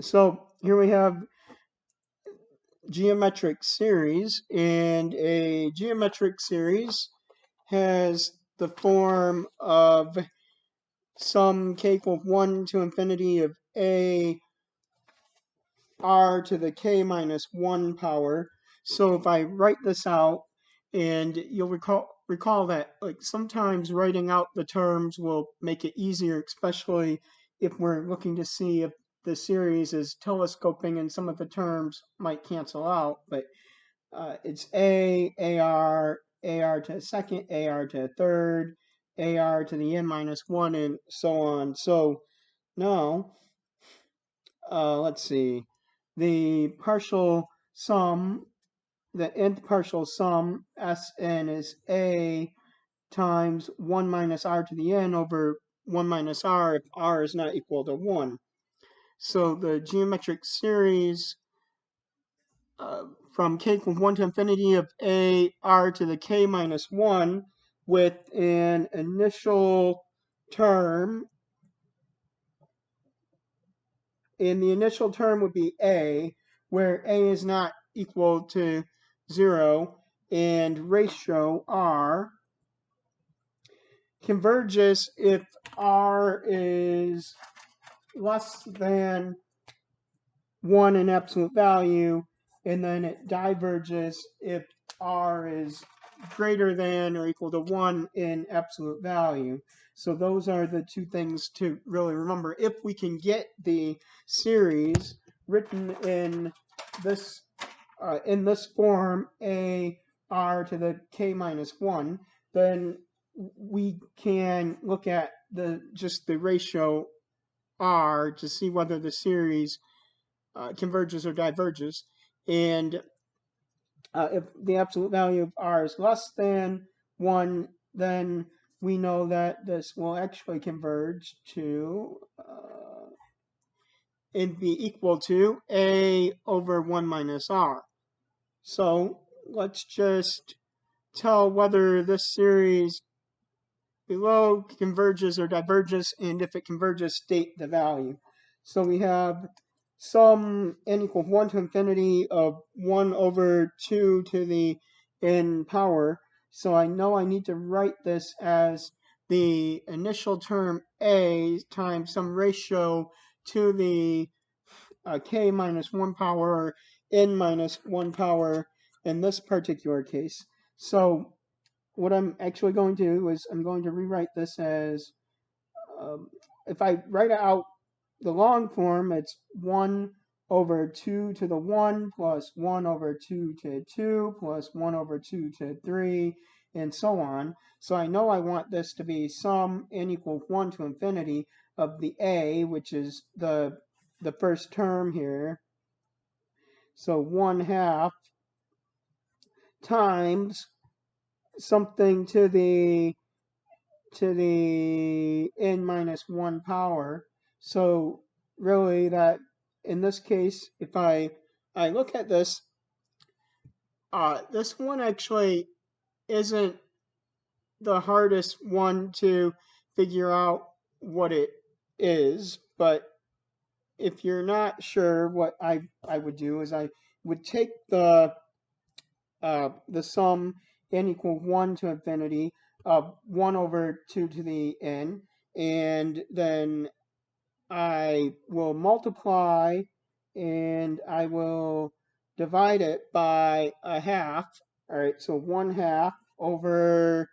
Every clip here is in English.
So here we have geometric series, and a geometric series has the form of sum k equals 1 to infinity of a r to the k minus 1 power. So if I write this out, and you'll recall that like sometimes writing out the terms will make it easier, especially if we're looking to see if the series is telescoping and some of the terms might cancel out. But it's AR, AR to the second, AR to the third, AR to the n minus 1, and so on. So now, let's see, the partial sum, the nth partial sum, Sn, is A times 1 minus r to the n over 1 minus r if r is not equal to 1. So the geometric series from k equals 1 to infinity of a r to the k minus 1 with an initial term, and the initial term would be a, where a is not equal to 0, and ratio r converges if r is less than 1 in absolute value, and then it diverges if r is greater than or equal to 1 in absolute value. So those are the two things to really remember. If we can get the series written in this form, a r to the k minus 1, then we can look at just the ratio r to see whether the series converges or diverges. And if the absolute value of r is less than 1, then we know that this will actually converge to and be equal to a over 1 minus r. So let's just tell whether this series below converges or diverges, and if it converges, state the value. So we have sum n equals 1 to infinity of 1 over 2 to the n power. So I know I need to write this as the initial term a times some ratio to the k minus 1 power, or n minus 1 power in this particular case. So what I'm actually going to do is I'm going to rewrite this as, if I write out the long form, it's 1 over 2 to the 1 plus 1 over 2 to 2 plus 1 over 2 to 3, and so on. So I know I want this to be sum n equals 1 to infinity of the a, which is the first term here. So 1/2 times something to the n minus 1 power. So really that, in this case, if I look at this, this one actually isn't the hardest one to figure out what it is, but if you're not sure, what I would do is I would take the sum n equals 1 to infinity of 1 over 2 to the n, and then I will multiply and I will divide it by a half. All right, so 1/2 over,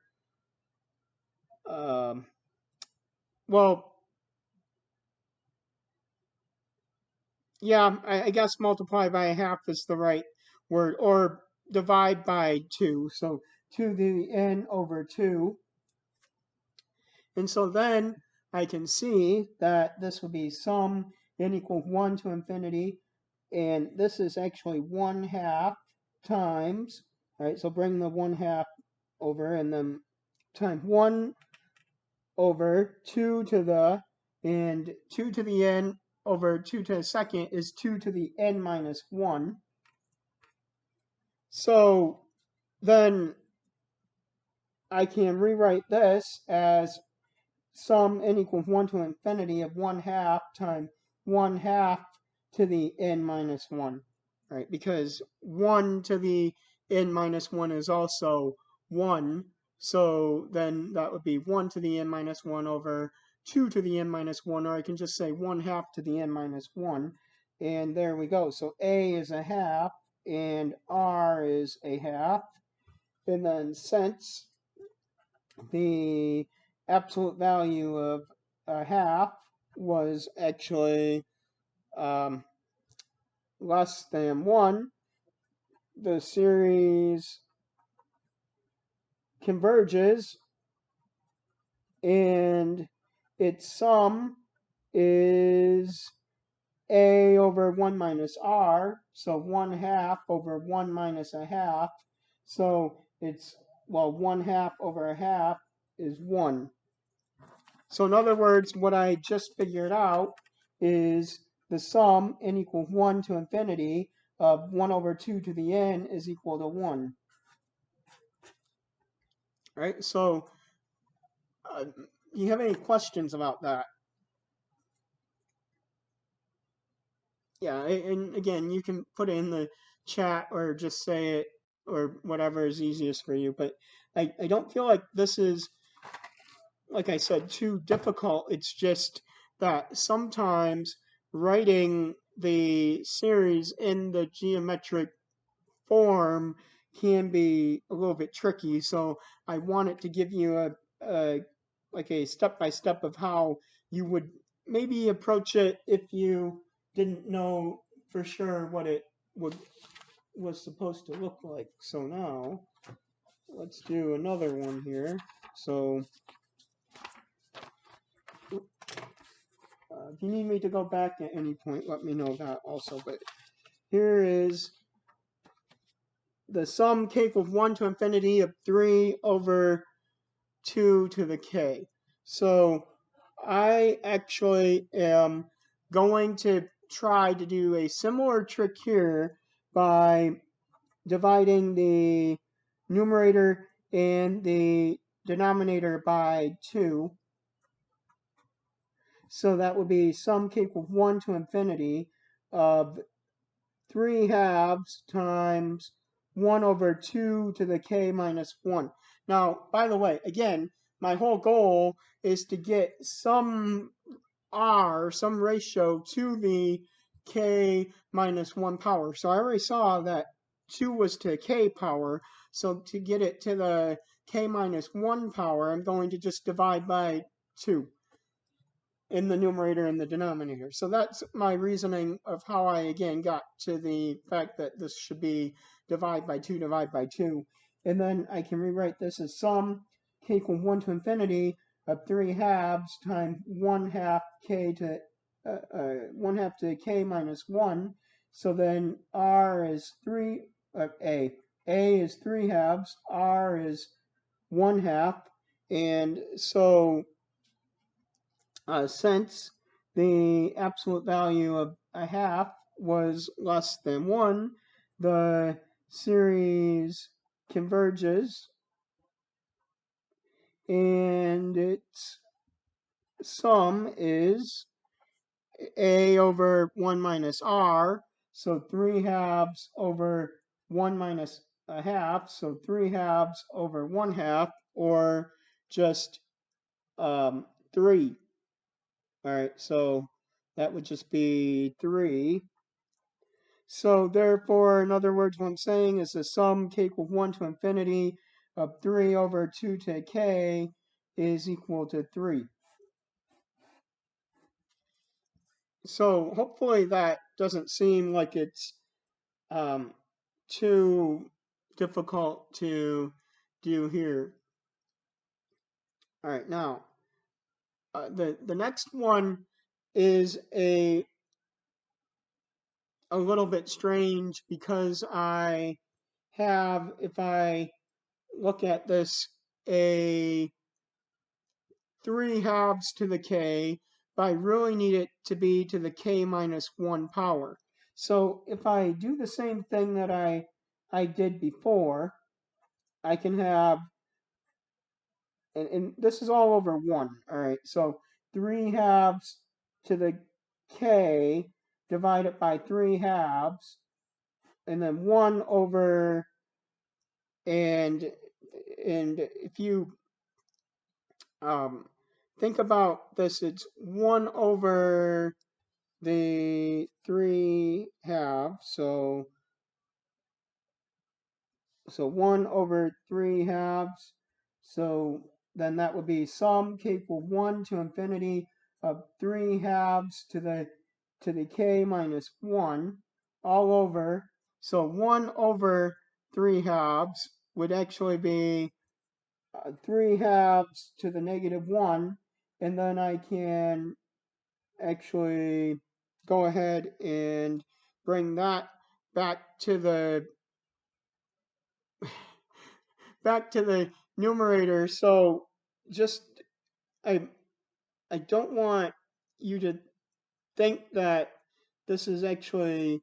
well, yeah, I guess multiply by a half is the right word, or divide by 2. So 2 to the n over 2. And so then I can see that this will be sum n equals 1 to infinity, and this is actually 1/2 times, right? So bring the 1/2 over, and then times 1 over 2 to the, and 2 to the n over 2 to the second is 2 to the n minus 1. So then I can rewrite this as sum n equals 1 to infinity of 1/2 times 1/2 to the n minus 1, right? Because 1 to the n minus 1 is also 1, so then that would be 1 to the n minus 1 over 2 to the n minus 1, or I can just say 1/2 to the n minus 1, and there we go. So a is a half, and r is a half, and then since the absolute value of a half was actually less than 1, the series converges and its sum is a over 1 minus r, so 1/2 over 1 minus a half. So it's, well, 1/2 over a half is 1. So in other words, what I just figured out is the sum, n equals 1 to infinity, of 1 over 2 to the n is equal to 1. Right? So do you have any questions about that? Yeah, and again, you can put it in the chat or just say it or whatever is easiest for you. But I don't feel like this is, like I said, too difficult. It's just that sometimes writing the series in the geometric form can be a little bit tricky. So I wanted to give you a like a step-by-step of how you would maybe approach it if you didn't know for sure what it was supposed to look like. So now let's do another one here. So if you need me to go back at any point, let me know that also. But here is the sum k equals 1 to infinity of 3 over 2 to the k. So I actually am going to try to do a similar trick here by dividing the numerator and the denominator by 2. So that would be sum k equals 1 to infinity of 3/2 times 1 over 2 to the k minus 1. Now, by the way, again, my whole goal is to get some r, some ratio to the k minus 1 power. So I already saw that 2 was to k power. So to get it to the k minus 1 power, I'm going to just divide by 2 in the numerator and the denominator. So that's my reasoning of how I, again, got to the fact that this should be divide by 2. And then I can rewrite this as sum k equals 1 to infinity of 3/2 times 1/2 k to 1/2 to k minus 1. So then r is 3, a is 3/2, r is 1/2. And so since the absolute value of a half was less than 1, the series converges and its sum is a over 1 minus r, so 3/2 over 1 minus a half, so 3/2 over 1/2, or just 3. All right, so that would just be 3. So therefore, in other words, what I'm saying is the sum k equals 1 to infinity of 3 over 2 to k is equal to 3. So hopefully that doesn't seem like it's too difficult to do here. All right, now the next one is a little bit strange because I have, if I look at this, a 3/2 to the k, but I really need it to be to the k minus 1 power. So if I do the same thing that I did before, I can have, and this is all over 1, all right? So 3/2 to the k, divided by 3/2, and then 1 over, and if you think about this, it's 1 over the 3/2, so 1 over 3/2, so then that would be sum k equal 1 to infinity of 3/2 to the k minus 1 all over. So 1 over 3/2 would actually be 3/2 to the negative 1, and then I can actually go ahead and bring that back to the numerator. So just I don't want you to think that this is actually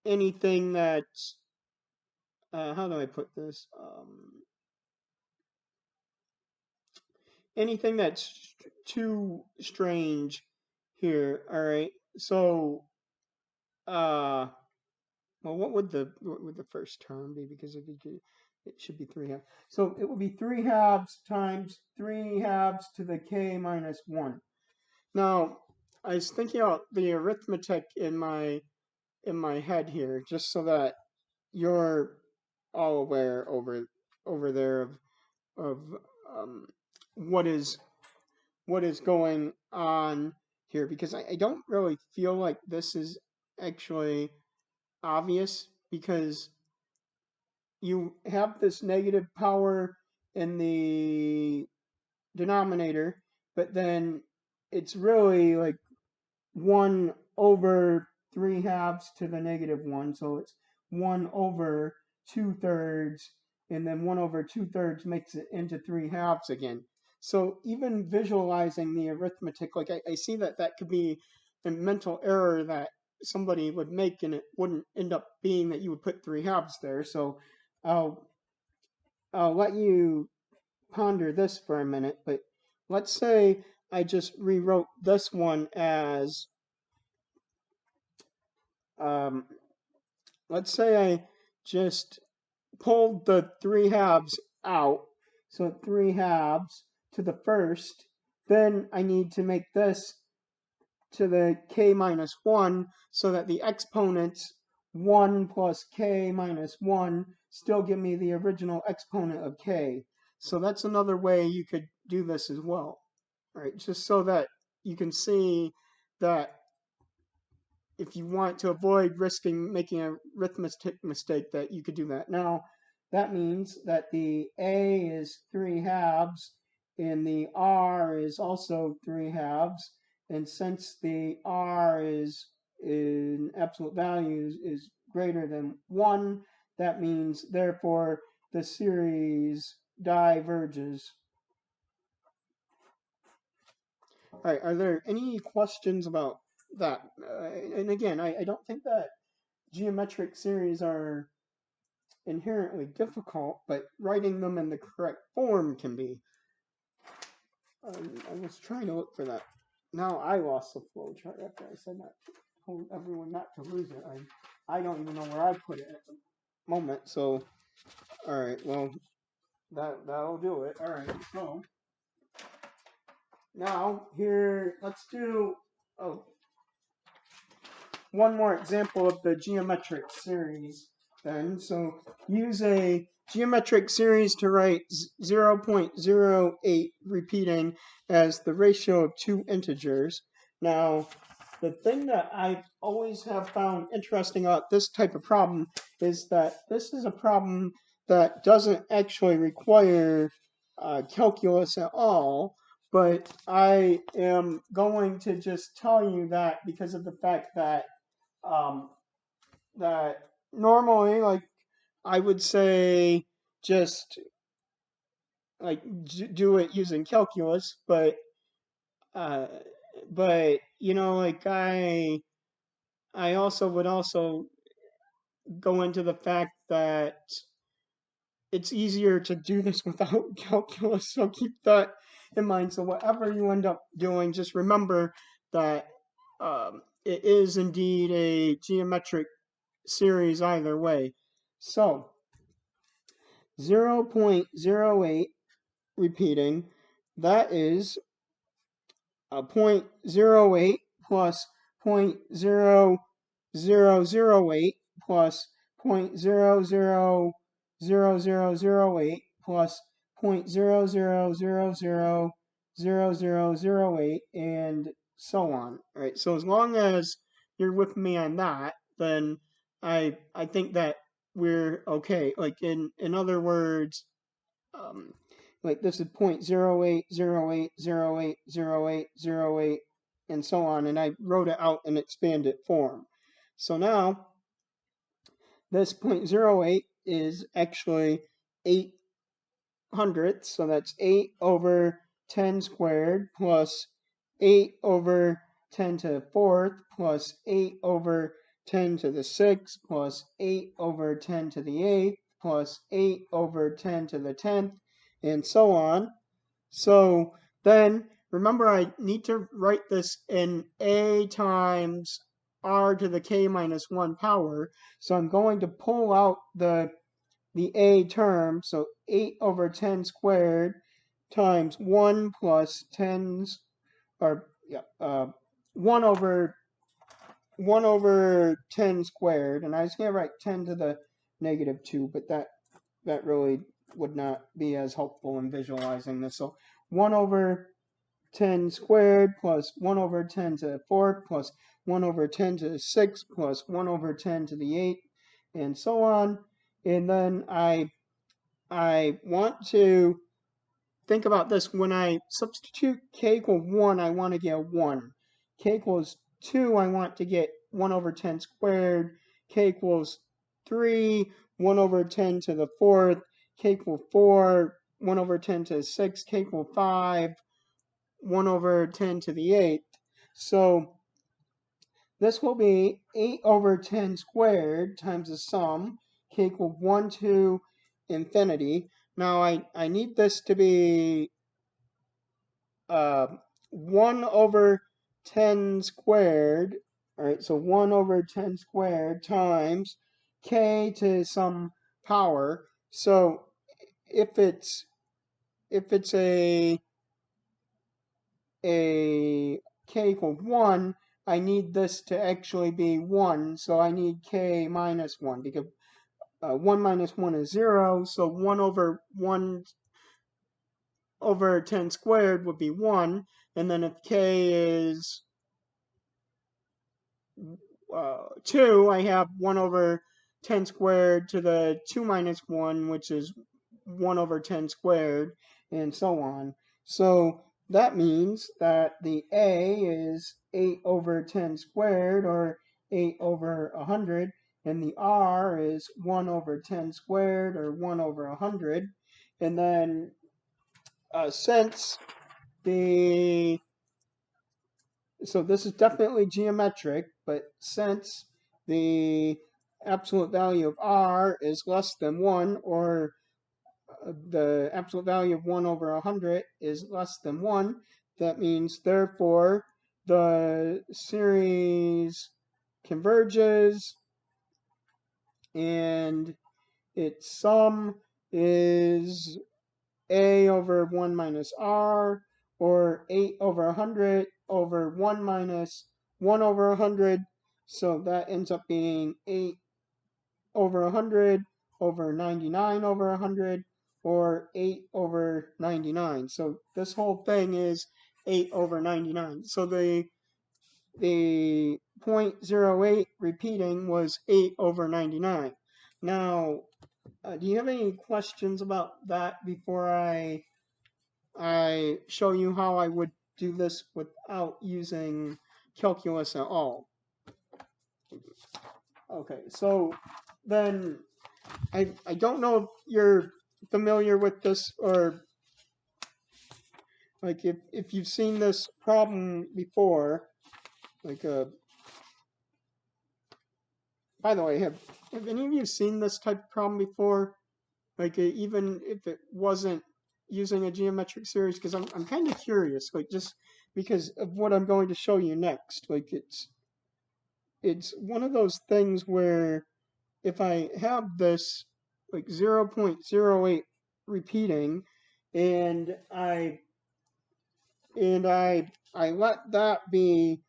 anything that's how do I put this? Anything that's too strange here. All right. So well, what would the first term be? Because it should be 3/2. So it would be 3/2 times 3/2 to the k minus 1. Now, I was thinking about the arithmetic in my head here, just so that you're all aware over there of what is going on here, because I don't really feel like this is actually obvious, because you have this negative power in the denominator, but then it's really like 1 over 3/2 to the negative 1, so it's 1 over 2/3, and then 1 over 2/3 makes it into 3/2 again. So even visualizing the arithmetic, like I see that could be a mental error that somebody would make, and it wouldn't end up being that you would put 3/2 there. So I'll let you ponder this for a minute, but let's say I just rewrote this one as let's say I just pulled the 3/2 out, so 3/2 to the first, then I need to make this to the k minus 1, so that the exponents 1 plus k minus 1 still give me the original exponent of k. So that's another way you could do this as well. All right, just so that you can see that if you want to avoid risking making a arithmetic mistake, that you could do that. Now, that means that the a is 3/2 and the r is also 3/2. And since the r is in absolute values is greater than 1, that means therefore the series diverges. All right, are there any questions about that? And again, I don't think that geometric series are inherently difficult, but writing them in the correct form can be. I was trying to look for that. Now I lost the flow chart after I said that. Told everyone not to lose it. I don't even know where I put it at the moment. So, all right, well, that'll do it. All right, so now here, let's do one more example of the geometric series then. So use a geometric series to write 0.08 repeating as the ratio of two integers. Now, the thing that I always have found interesting about this type of problem is that this is a problem that doesn't actually require calculus at all, but I am going to just tell you that because of the fact that that normally, like, I would say just like do it using calculus, uh, but you know, like I also would also go into the fact that it's easier to do this without calculus, so keep that in mind. So whatever you end up doing, just remember that it is indeed a geometric series either way. So 0.08 repeating, that is 0.08 plus 0.0008 plus 0.000008 plus 0.00000008 and so on. All right, so as long as you're with me on that, then I think that we're okay. Like in other words, um, like this is 0.0808080808 and so on, and I wrote it out in expanded form. So now this 0.08 is actually 8 hundredths, so that's 8 over 10 squared plus 8 over 10 to the fourth plus 8 over 10 to the sixth plus 8 over 10 to the eighth plus 8 over 10 to the 10th, and so on. So then remember, I need to write this in a times r to the k minus 1 power. So I'm going to pull out the a term, so 8 over 10 squared times 1 plus 10's, or yeah, 1 over 10 squared, and I was going to write 10 to the negative 2, but that really would not be as helpful in visualizing this. So 1 over 10 squared plus 1 over 10 to the fourth plus 1 over 10 to the sixth plus 1 over 10 to the eighth, and so on. And then I want to think about this. When I substitute k equal 1, I want to get 1. K equals 2, I want to get 1 over 10 squared. K equals 3, 1 over 10 to the fourth. K equals 4, 1 over 10 to the sixth. K equals 5, 1 over 10 to the eighth. So this will be 8 over 10 squared times the sum, k equals 1 to infinity. Now I need this to be 1 over 10 squared. All right, so 1 over 10 squared times k to some power. So if it's a k equals 1, I need this to actually be 1, so I need k minus 1, because 1 minus 1 is 0, so 1 over 10 squared would be 1, and then if k is 2, I have 1 over 10 squared to the 2 minus 1, which is 1 over 10 squared, and so on. So that means that the a is 8 over 10 squared, or 8 over 100, and the r is 1 over 10 squared, or 1 over 100. And then since so this is definitely geometric, but since the absolute value of r is less than 1, or the absolute value of 1 over 100 is less than 1, that means therefore the series converges and its sum is a over 1 minus r, or 8 over 100 over 1 minus 1 over 100. So that ends up being 8 over 100 over 99 over 100, or 8 over 99. So this whole thing is 8 over 99. So the 0.08 repeating was 8 over 99. Now, do you have any questions about that before I show you how I would do this without using calculus at all? Okay, so then I don't know if you're familiar with this, or like if you've seen this problem before. Like by the way, have any of you seen this type of problem before? Like even if it wasn't using a geometric series because I'm kind of curious, like just because of what I'm going to show you next. Like it's one of those things where if I have this like 0.08 repeating and I let that be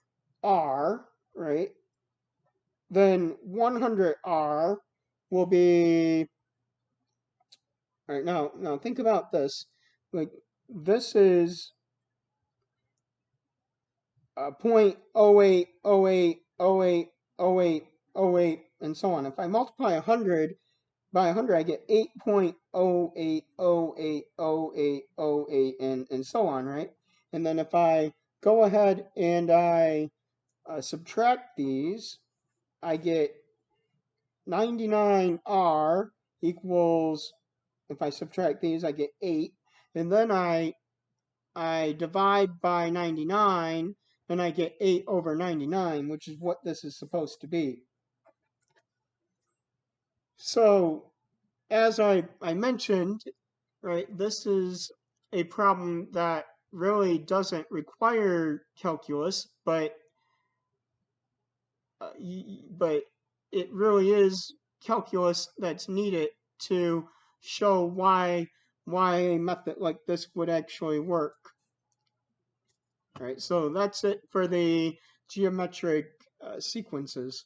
R, right? Then 100R will be, all right, now think about this. Like this is 0.0808080808 and so on. If I multiply 100 by 100, I get 8.08080808 and so on, right? And then if I go ahead and I subtract these, I get 99R equals, if I subtract these, I get 8. And then I divide by 99, and I get 8 over 99, which is what this is supposed to be. So, as I mentioned, right, this is a problem that really doesn't require calculus, but but it really is calculus that's needed to show why a method like this would actually work. All right, so that's it for the geometric sequences.